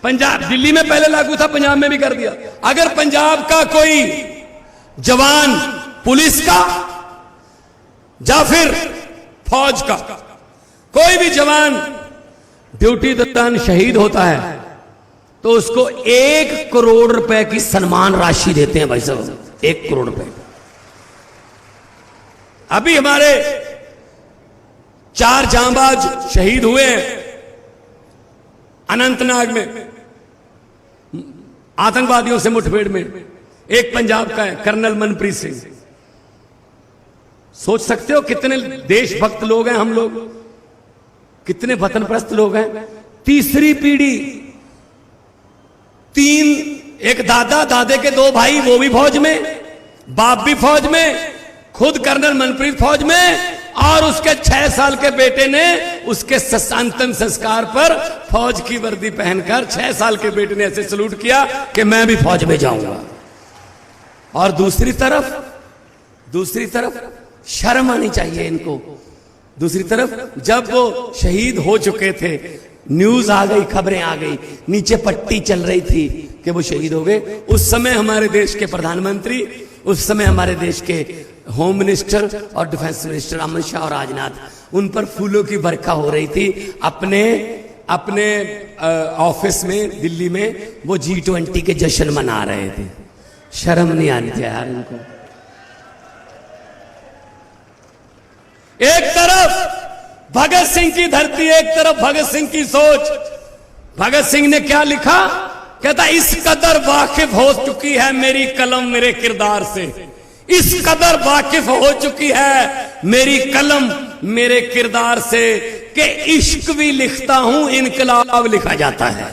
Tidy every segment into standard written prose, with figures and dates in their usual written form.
पंजाब, दिल्ली में पहले लागू था, पंजाब में भी कर दिया। अगर पंजाब का कोई जवान पुलिस का या फिर फौज का कोई भी जवान ड्यूटी दौरान शहीद होता है तो उसको 1 करोड़ रुपए की सम्मान राशि देते हैं भाई साहब, 1 करोड़ रुपए। अभी हमारे 4 जांबाज शहीद हुए हैं अनंतनाग में आतंकवादियों से मुठभेड़ में। एक पंजाब का है कर्नल मनप्रीत सिंह। सोच सकते हो कितने देशभक्त लोग हैं हम लोग, कितने वतनप्रस्त लोग हैं। तीसरी पीढ़ी, 3, एक दादा, दादे के 2 भाई, वो भी फौज में, बाप भी फौज में, खुद कर्नल मनप्रीत फौज में, और उसके 6 साल के बेटे ने उसके अंतिम संस्कार पर फौज की वर्दी पहनकर 6 साल के बेटे ने ऐसे सलूट किया कि मैं भी फौज में जाऊंगा। और दूसरी तरफ शर्म आनी चाहिए इनको। दूसरी तरफ जब वो शहीद हो चुके थे, न्यूज आ गई, खबरें आ गई, नीचे पट्टी चल रही थी कि वो शहीद हो गए। उस समय हमारे देश के प्रधानमंत्री, उस समय हमारे देश के होम मिनिस्टर और डिफेंस मिनिस्टर अमित शाह और राजनाथ, उन पर फूलों की बरखा हो रही थी। अपने ऑफिस में दिल्ली में वो G20 के जश्न मना रहे थे। शर्म नहीं आनी चाहिए यार इनको। एक तरफ भगत सिंह की धरती, एक तरफ भगत सिंह की सोच। भगत सिंह ने क्या लिखा? कहता इस कदर वाकिफ हो चुकी है मेरी कलम मेरे किरदार से, इस कदर वाकिफ हो चुकी है मेरी कलम मेरे किरदार से कि इश्क भी लिखता हूं इनकलाब लिखा जाता है।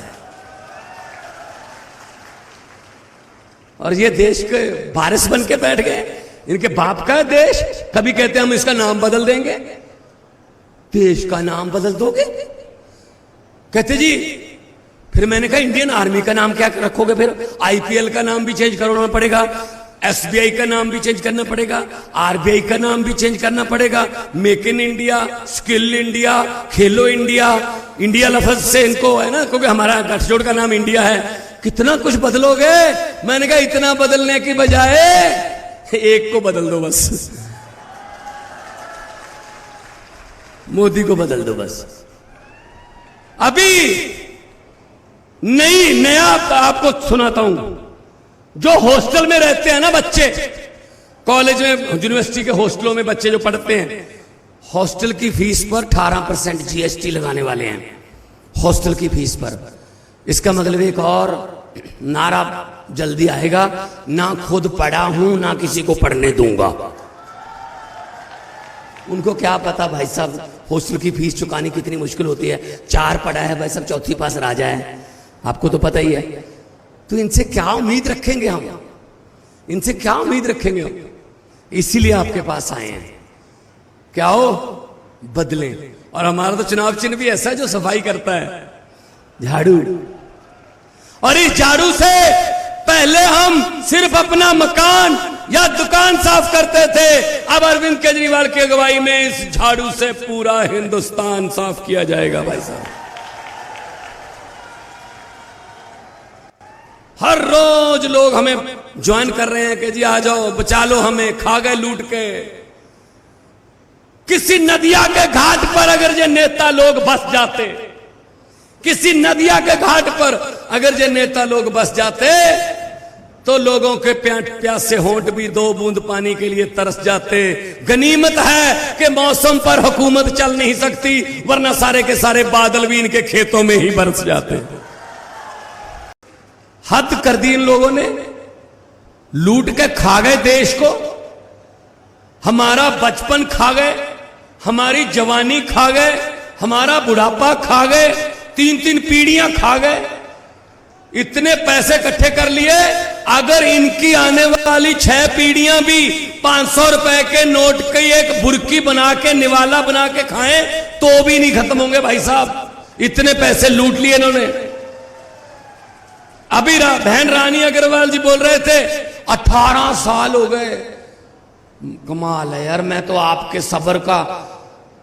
और ये देश के वारिस बन के बैठ गए। इनके बाप का देश, कभी कहते हैं हम इसका नाम बदल देंगे। देश का नाम बदल दोगे? कहते जी, फिर मैंने कहा इंडियन आर्मी का नाम क्या रखोगे? फिर IPL का नाम भी चेंज करना पड़ेगा, SBI का नाम भी चेंज करना पड़ेगा, RBI का नाम भी चेंज करना पड़ेगा, make in India, skill India, Khelo India. India लफ्ज से इनको है ना, क्योंकि हमारा गठजोड़ का नाम इंडिया है। कितना कुछ बदलोगे? मैंने कहा इतना बदलने की बजाय एक को बदल दो बस, मोदी को बदल दो बस। अभी नया आपको सुनाता हूं। जो हॉस्टल में रहते हैं ना बच्चे, कॉलेज में, यूनिवर्सिटी के हॉस्टलों में बच्चे जो पढ़ते हैं, हॉस्टल की फीस पर 18% GST लगाने वाले हैं, हॉस्टल की फीस पर। इसका मतलब एक और नारा जल्दी आएगा, ना खुद पढ़ा हूं ना किसी को पढ़ने दूंगा। उनको क्या पता भाई साहब हॉस्टल की फीस चुकानी कितनी मुश्किल होती है। 4 पढ़ा है भाई साहब, चौथी पास राजा है, आपको तो पता ही है। तो इनसे क्या उम्मीद रखेंगे हम? इनसे क्या उम्मीद रखेंगे हम? इसीलिए आपके पास आए हैं। क्या हो? बदलें। और हमारा तो चुनाव चिन्ह भी ऐसा है जो सफाई करता है, झाड़ू। और इस झाड़ू से पहले हम सिर्फ अपना मकान या दुकान साफ करते थे, अब अरविंद केजरीवाल की अगुवाई में इस झाड़ू से पूरा हिंदुस्तान साफ किया जाएगा भाई साहब। हर रोज लोग हमें ज्वाइन कर रहे हैं कि जी आ जाओ, बचा लो हमें, खा गए लूट के। किसी नदिया के घाट पर अगर ये नेता लोग बस जाते, किसी नदिया के घाट पर अगर ये नेता लोग बस जाते, तो लोगों के प्यासे होंठ भी 2 बूंद पानी के लिए तरस जाते। गनीमत है कि मौसम पर हुकूमत चल नहीं सकती, वरना सारे के सारे बादल भी इनके खेतों में ही बरस जाते। हद कर दी इन लोगों ने, लूट के खा गए देश को, हमारा बचपन खा गए, हमारी जवानी खा गए, हमारा बुढ़ापा खा गए, 3-3 पीढ़ियां खा गए। इतने पैसे इकट्ठे कर लिए, अगर इनकी आने वाली 6 पीढ़ियां भी 500 रुपए के नोट की एक बुर्की बना के, निवाला बना के खाएं तो भी नहीं खत्म होंगे भाई साहब। इतने पैसे लूट लिए इन्होंने। अभी बहन रानी अग्रवाल जी बोल रहे थे 18 साल हो गए। कमाल है यार, मैं तो आपके सब्र का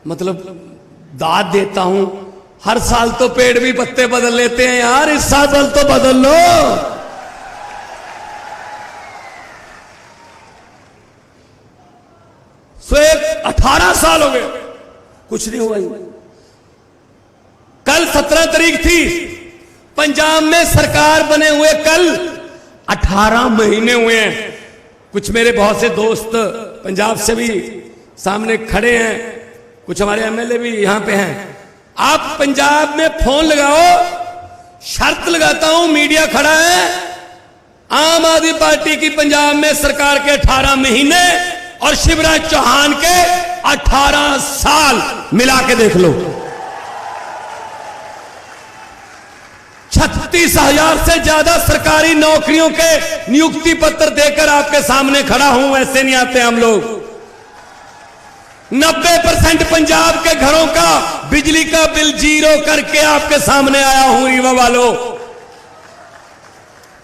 मतलब दाद देता हूं। हर साल तो पेड़ भी पत्ते बदल लेते हैं यार, इस साल तो बदल लो। सो 18 साल हो गए, कुछ नहीं हुआ। कल 17 तारीख थी, पंजाब में सरकार बने हुए कल 18 महीने हुए हैं। कुछ मेरे बहुत से दोस्त पंजाब से भी सामने खड़े हैं, कुछ हमारे एमएलए भी यहां पे हैं। आप पंजाब में फोन लगाओ, शर्त लगाता हूं, मीडिया खड़ा है, आम आदमी पार्टी की पंजाब में सरकार के 18 महीने और शिवराज चौहान के 18 साल मिला के देख लो। 36,000 से ज्यादा सरकारी नौकरियों के नियुक्ति पत्र देकर आपके सामने खड़ा हूं, ऐसे नहीं आते हम लोग। 90% पंजाब के घरों का बिजली का बिल जीरो करके आपके सामने आया हूं। रीवा वालों,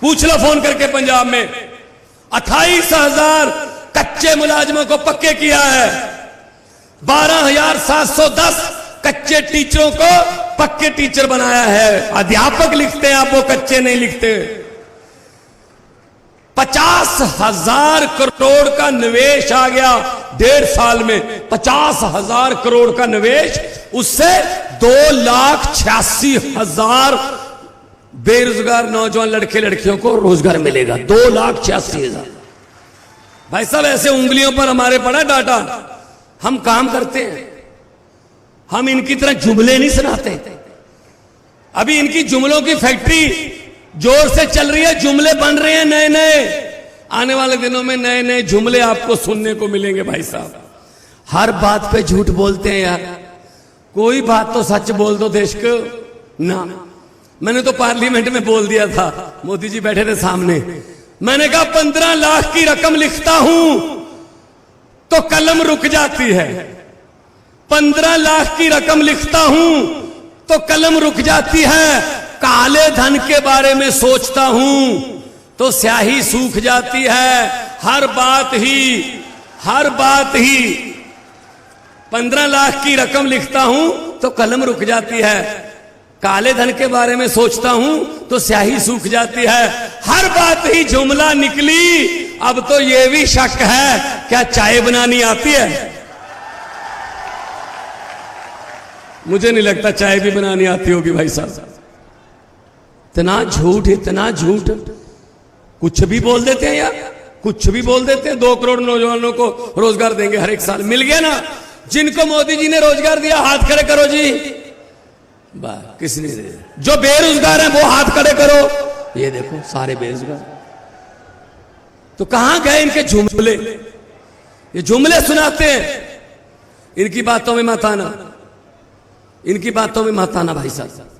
पूछ लो फोन करके, पंजाब में 28,000 कच्चे मुलाजिमों को पक्के किया है, 12,710 कच्चे टीचरों को पक्के टीचर बनाया है। अध्यापक लिखते हैं आप, वो कच्चे नहीं लिखते। 50,000 करोड़ का निवेश आ गया 1.5 साल में, 50,000 करोड़ का निवेश, उससे 2,86,000 बेरोजगार नौजवान लड़के लड़कियों को रोजगार मिलेगा। 2,86,000। भाई साहब, ऐसे उंगलियों पर हमारे पड़ा डाटा, हम काम करते हैं, हम इनकी तरह जुमले नहीं सुनाते। अभी इनकी जुमलों की फैक्ट्री जोर से चल रही है, जुमले बन रहे हैं नए नए। आने वाले दिनों में नए नए जुमले आपको सुनने को मिलेंगे। भाई साहब, हर बात पे झूठ बोलते हैं यार, कोई बात तो सच बोल दो देश को ना। मैंने तो पार्लियामेंट में बोल दिया था, मोदी जी बैठे थे सामने, मैंने कहा 15 लाख की रकम लिखता हूं तो कलम रुक जाती है, 15 लाख की रकम लिखता हूं तो कलम रुक जाती है, काले धन के बारे में सोचता हूं तो स्याही सूख जाती है। हर बात ही 15 लाख की रकम लिखता हूं तो कलम रुक जाती है, काले धन के बारे में सोचता हूं तो स्याही सूख जाती है। हर बात ही जुमला निकली, अब तो यह भी शक है क्या चाय बनानी आती है। मुझे नहीं लगता चाय भी बनानी आती होगी भाई साहब। इतना झूठ, इतना झूठ, कुछ भी बोल देते हैं यार, कुछ भी बोल देते हैं। 2 करोड़ नौजवानों को रोजगार देंगे हर एक साल, मिल गया ना। जिनको मोदी जी ने रोजगार दिया हाथ खड़े करो जी। वाह, किसने दिया? जो बेरोजगार हैं वो हाथ खड़े करो। ये देखो सारे बेरोजगार। तो कहां गए इनके जुमले? ये जुमले सुनाते हैं, इनकी बातों में मत आना, इनकी बातों में मत आना भाई साहब।